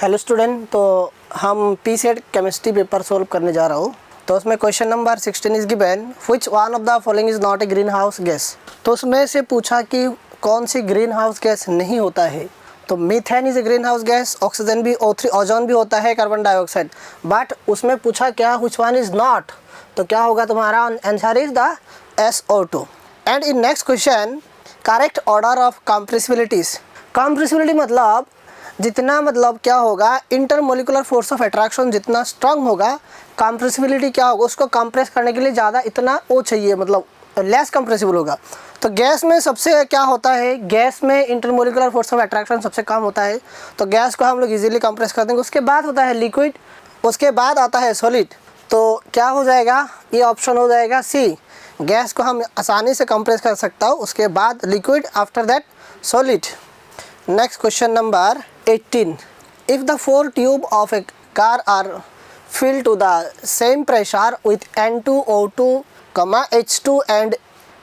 Hello student, तो हम P set chemistry paper solve करने जा रहा हूँ। तो उसमें question number 16 is given, which one of the following is not a green house gas. तो उसमें से पूछा कि कौन सी ग्रीन हाउस गैस नहीं होता है। तो methane is a green house gas, oxygen भी, O3 ओजोन भी होता है, कार्बन डाइऑक्साइड। बट उसमें पूछा क्या, व्हिच वन इज नॉट। तो क्या होगा तुम्हारा answer is the SO2। And in next question, correct order of compressibilities. Compressibility मतलब जितना, मतलब क्या होगा, इंटरमोलिकुलर फोर्स ऑफ अट्रैक्शन जितना स्ट्रांग होगा, कंप्रेसिबिलिटी क्या होगा, उसको कंप्रेस करने के लिए ज़्यादा इतना वो चाहिए, मतलब लेस कंप्रेसिबल होगा। तो गैस में सबसे क्या होता है, गैस में इंटरमोलिकुलर फोर्स ऑफ अट्रैक्शन सबसे कम होता है। तो गैस को हम लोग इजीली कंप्रेस कर देंगे। उसके बाद होता है लिक्विड, उसके बाद आता है सॉलिड। तो क्या हो जाएगा, ये ऑप्शन हो जाएगा सी। गैस को हम आसानी से कंप्रेस कर सकता हूँ, उसके बाद liquid, after that solid. Next question number 18. If the four tube of a car are filled to the same pressure with N2O2, H2 and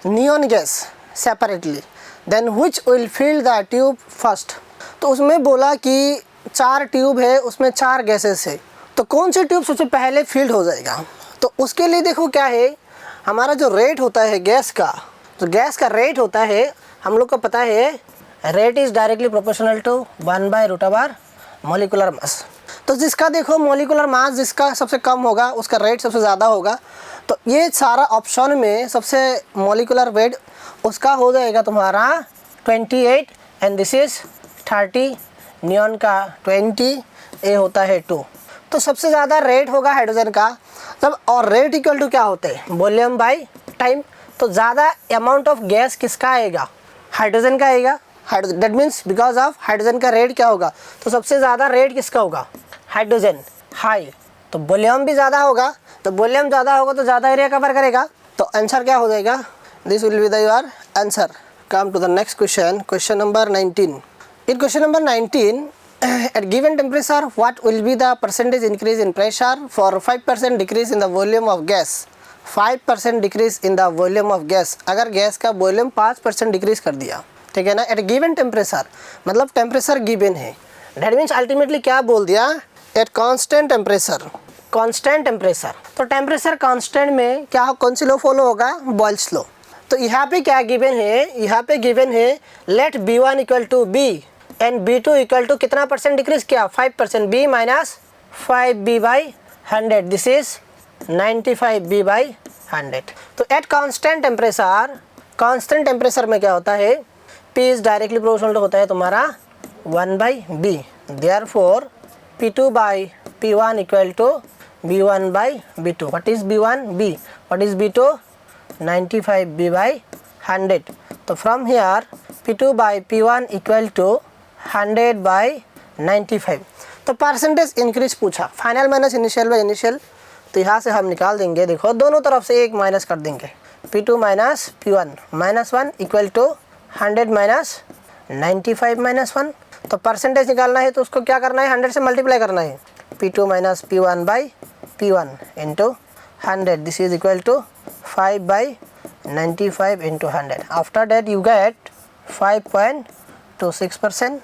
neon gas separately, then which will fill the tube first? तो उसमें बोला कि 4 tube है, उसमें 4 gases है, तो कौन सी tube सबसे पहले फिल्ड हो जाएगा। तो उसके लिए देखो क्या है, हमारा जो रेट होता है गैस का, तो गैस का रेट होता है, हम लोग को पता है, rate is directly proportional to 1/√, molecular mass. तो जिसका देखो मोलिकुलर मास जिसका सबसे कम होगा उसका रेट सबसे ज़्यादा होगा। तो ये सारा ऑप्शन में सबसे मोलिकुलर वेट उसका हो जाएगा तुम्हारा 28 एंड दिस इज़ 30, नियॉन का 20, ये होता है 2। तो सबसे ज़्यादा रेट होगा हाइड्रोजन का। तब और रेट इक्वल टू क्या होते हैं, वॉल्यूम बाई टाइम। तो ज़्यादा अमाउंट ऑफ गैस किसका आएगा, हाइड्रोजन का आएगा। That means because of hydrogen का रेट क्या होगा, तो सबसे ज़्यादा रेट किसका होगा, हाइड्रोजन हाई। तो वॉल्यूम भी ज़्यादा होगा, तो वॉल्यूम ज़्यादा होगा तो ज़्यादा एरिया कवर करेगा। तो आंसर क्या हो जाएगा, this will be the your answer. Come to the next question, question number 19। In question number 19, at given temperature what will be the percentage increase in pressure for 5% decrease in the volume of gas। 5% decrease in the volume of gas. अगर gas का volume 5% decrease कर दिया, ठीक है ना, eight given temperature, मतलब temperature given है, that means ultimately क्या बोल दिया, eight constant temperature. Constant temperature, तो टेम्परेचर कांस्टेंट में क्या, कौन सी लो फॉलो होगा, बॉयल्स लो। तो यहाँ पे क्या गिवन है, यहाँ पे गिवन है let B1 equal to B and B2 equal to कितना परसेंट डिक्रीज किया, 5%, B minus 5B/100, this is 95B/100। तो at constant temperature, constant temperature में क्या होता है, P इज डायरेक्टली प्रोपोर्शनल होता है तुम्हारा 1/B। Therefore P2/P1 equal to B1/B2। What is B1, B, what is B2, 95B/100। तो from here P2/P1 equal to 100/95। तो परसेंटेज इंक्रीज पूछा, final minus initial by initial. तो यहाँ से हम निकाल देंगे, देखो दोनों तरफ से एक माइनस कर देंगे, P2 minus P1 -1 equal to 100 minus 95 -1। तो परसेंटेज निकालना है तो उसको क्या करना है, 100 से मल्टीप्लाई करना है। P2 minus P1/P1 into 100, this is equal to 5/95 into 100। After that you get 5.26%।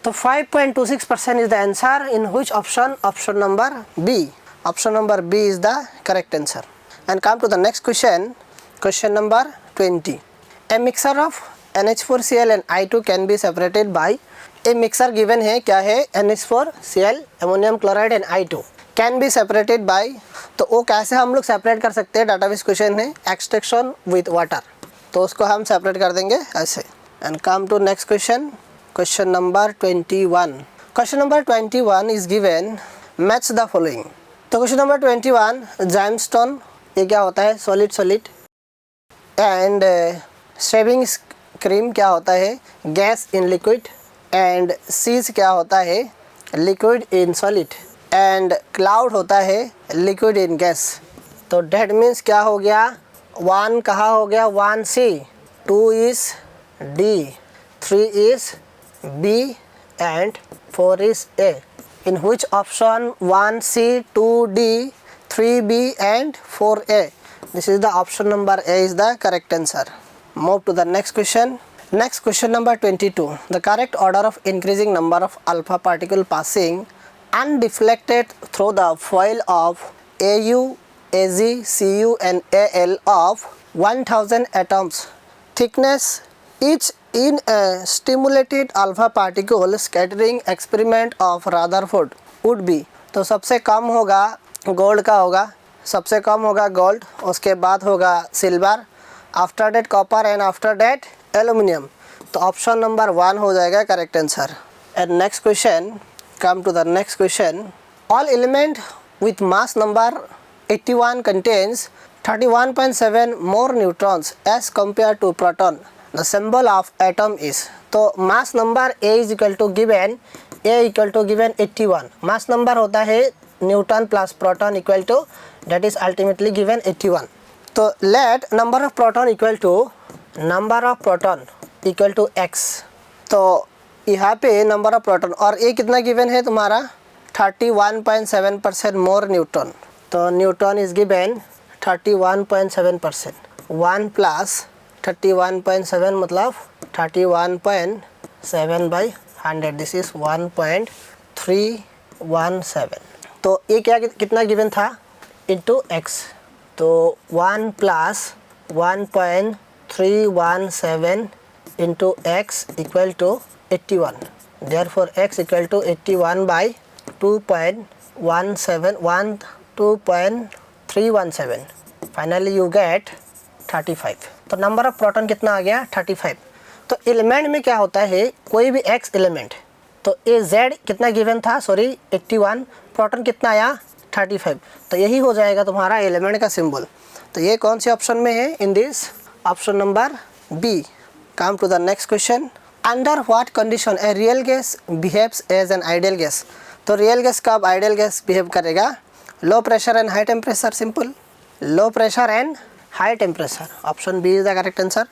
तो 5.26% is the answer in which option, option number B. Option number B is the correct answer. And come to the next question, question number 20. A mixture of NH4Cl and I2 can be separated by, a mixture given है, क्या है, NH4Cl, ammonium chloride and I2 can be separated by। तो वो कैसे हम लोग separate कर सकते हैं, डाटाबेस क्वेश्चन है, एक्सट्रैक्शन विथ वाटर। तो उसको हम सेपरेट कर देंगे ऐसे। And come to next question, question number 21। Question number 21 is given, match the following. तो क्वेश्चन नंबर 21, जाइमस्टोन, ये क्या होता है, solid solid. And shaving cream क्या होता है, gas in liquid. And cheese क्या होता है, liquid in solid. And cloud होता है लिक्विड इन गैस। तो डेट मीन्स क्या हो गया, 1 कहाँ हो गया, 1C, 2 is D, 3 is B and 4 is A। In which option 1C, 2D, 3B and 4A? This is the option number A is the correct answer. Move to the next question. Next question number 22. The correct order of increasing number of alpha particle passing undeflected through the foil of AU, AZ, CU and AL of 1000 atoms thickness each in a stimulated alpha particle scattering experiment of Rutherford would be। तो सबसे कम होगा gold का होगा, सबसे कम होगा gold, उसके बाद होगा silver, after that copper and after that aluminium. तो ऑप्शन नंबर 1 हो जाएगा correct answer. And next question, come to the next question. All element with mass number 81 contains 31.7 more neutrons as compared to proton. The symbol of atom is। तो mass number A is equal to given 81। mass number होता है neutron plus proton equal to that is ultimately given 81। तो let number of proton equal to x। तो यहाँ पे number of proton और ये कितना गिवन है तुम्हारा 31.7% मोर न्यूटन। तो न्यूटन इज गिवन 31.7%, 1 प्लस 31.7 मतलब 31.7 बाई 100, दिस इज 1.317। तो ये क्या कितना गिवन था इंटू एक्स। तो 1 plus 1.317 into x equal to 81, therefore x equal to 81 by 2.317, finally you get 35। तो नंबर ऑफ प्रोटॉन कितना आ गया 35। तो एलिमेंट में क्या होता है कोई भी एक्स एलिमेंट, तो ए जेड कितना गिवन था 81, प्रोटॉन कितना आया 35। तो यही हो जाएगा तुम्हारा एलिमेंट का सिंबल। तो ये कौन से ऑप्शन में है in this option number B. Come to the next question. Under what condition a real gas behaves as an ideal gas. तो रियल गैस कब आइडियल गैस बिहेव करेगा? Low pressure and high temperature, simple, low pressure and high temperature, option B is the correct answer.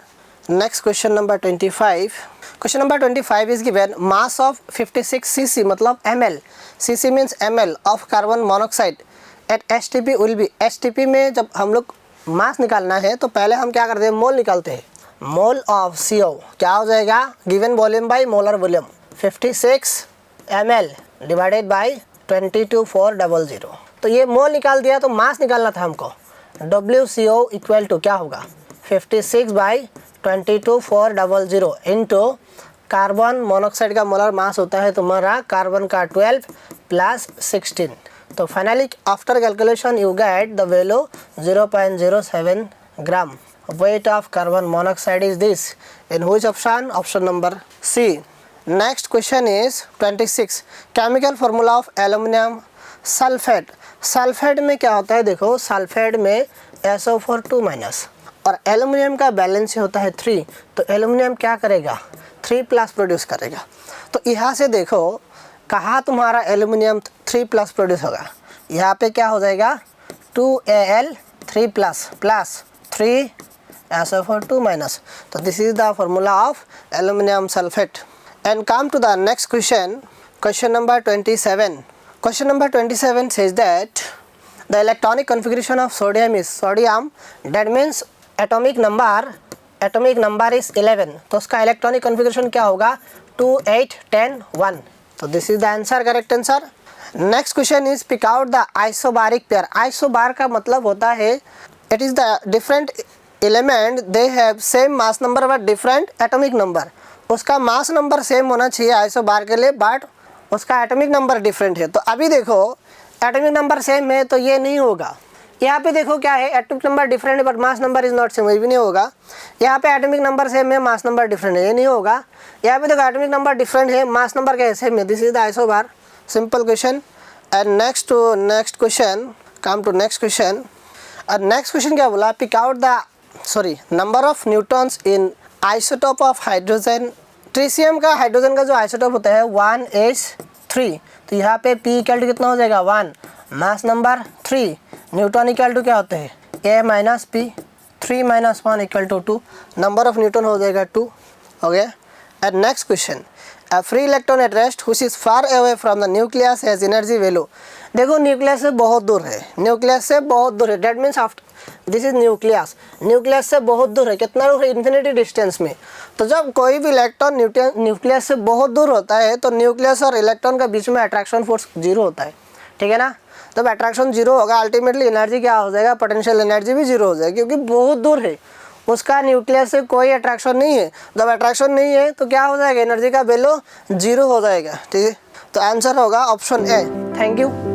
Next question number 25। Question number 25 is given mass of 56 cc मतलब ml, cc means ml of carbon monoxide at STP will be. STP में जब हम लोग मास निकालना है तो पहले हम क्या करते हैं मोल निकालते हैं। मोल ऑफ CO क्या हो जाएगा given volume by molar volume 56 ml divided by 22400। तो ये मोल निकाल दिया तो मास निकालना था हमको। WCO इक्वल टू क्या होगा 56 बाई 22400 इंटू कार्बन मोनोक्साइड का मोलर मास होता है तुम्हारा कार्बन का 12 प्लस 16। तो finally after calculation you get the value 0.07 gram. weight of carbon monoxide is this in which option? Option number C। next question is 26। chemical formula of aluminum sulfate। Sulphate में क्या होता है देखो, sulphate में SO4 2- और aluminium का balance होता है 3। तो एल्युमिनियम क्या करेगा 3+ प्रोड्यूस करेगा। तो यहाँ से देखो कहाँ तुम्हारा एल्युमिनियम 3+ प्रोड्यूस होगा, यहाँ पे क्या हो जाएगा 2Al 3+ प्लस 3 SO4 2-। तो this is the formula of aluminium sulphate. And come to the next question, question number 27। Question number 27 says that the electronic configuration of sodium is sodium, that means atomic number is 11। तो उसका electronic configuration क्या होगा 2 8 10 1। तो this is the answer, correct answer. Next question is pick out the isobaric pair. Isobar का मतलब होता है it is the different element they have same mass number but different atomic number. उसका mass number same होना चाहिए isobar के लिए, but उसका एटॉमिक नंबर डिफरेंट है। तो अभी देखो एटॉमिक नंबर सेम है तो ये नहीं होगा। यहाँ पे देखो क्या है एटॉमिक नंबर डिफरेंट है but mass number is not same, ये भी नहीं होगा। यहाँ पे एटॉमिक नंबर सेम है मास नंबर डिफरेंट है, ये नहीं होगा। यहाँ पे देखो एटॉमिक नंबर डिफरेंट है मास नंबर क्या है सेम है, this is the isobar, simple question. And next question, come to next question. और नेक्स्ट क्वेश्चन क्या बोला, pick out the number of neutrons in isotope of hydrogen. Tritium का hydrogen का जो आइसोटोप होता है 1s3। तो यहाँ पे P इक्वल टू कितना हो जाएगा 1, mass number 3, neutron equal to क्या होते हैं A minus P, 3 - 1 equal to 2, number of neutron हो जाएगा 2 हो गया। And next question, A free electron at rest which is far away from the nucleus has energy value. देखो nucleus से बहुत दूर है, न्यूक्लियस से बहुत दूर है, that means after this is nucleus, nucleus से बहुत दूर है, कितना दूर है, इन्फिनिटी डिस्टेंस में। तो जब कोई भी इलेक्ट्रॉन न्यूक्लियस से बहुत दूर होता है तो न्यूक्लियस और इलेक्ट्रॉन के बीच में अट्रैक्शन फोर्स जीरो होता है, ठीक है ना। जब अट्रैक्शन जीरो होगा अल्टीमेटली एनर्जी क्या हो जाएगा, पोटेंशियल एनर्जी भी जीरो हो जाएगी, क्योंकि बहुत दूर है, उसका न्यूक्लियस से कोई अट्रैक्शन नहीं है। जब अट्रैक्शन नहीं है तो क्या हो जाएगा, एनर्जी का वैल्यू जीरो हो जाएगा, ठीक है। तो आंसर होगा ऑप्शन ए। Thank you.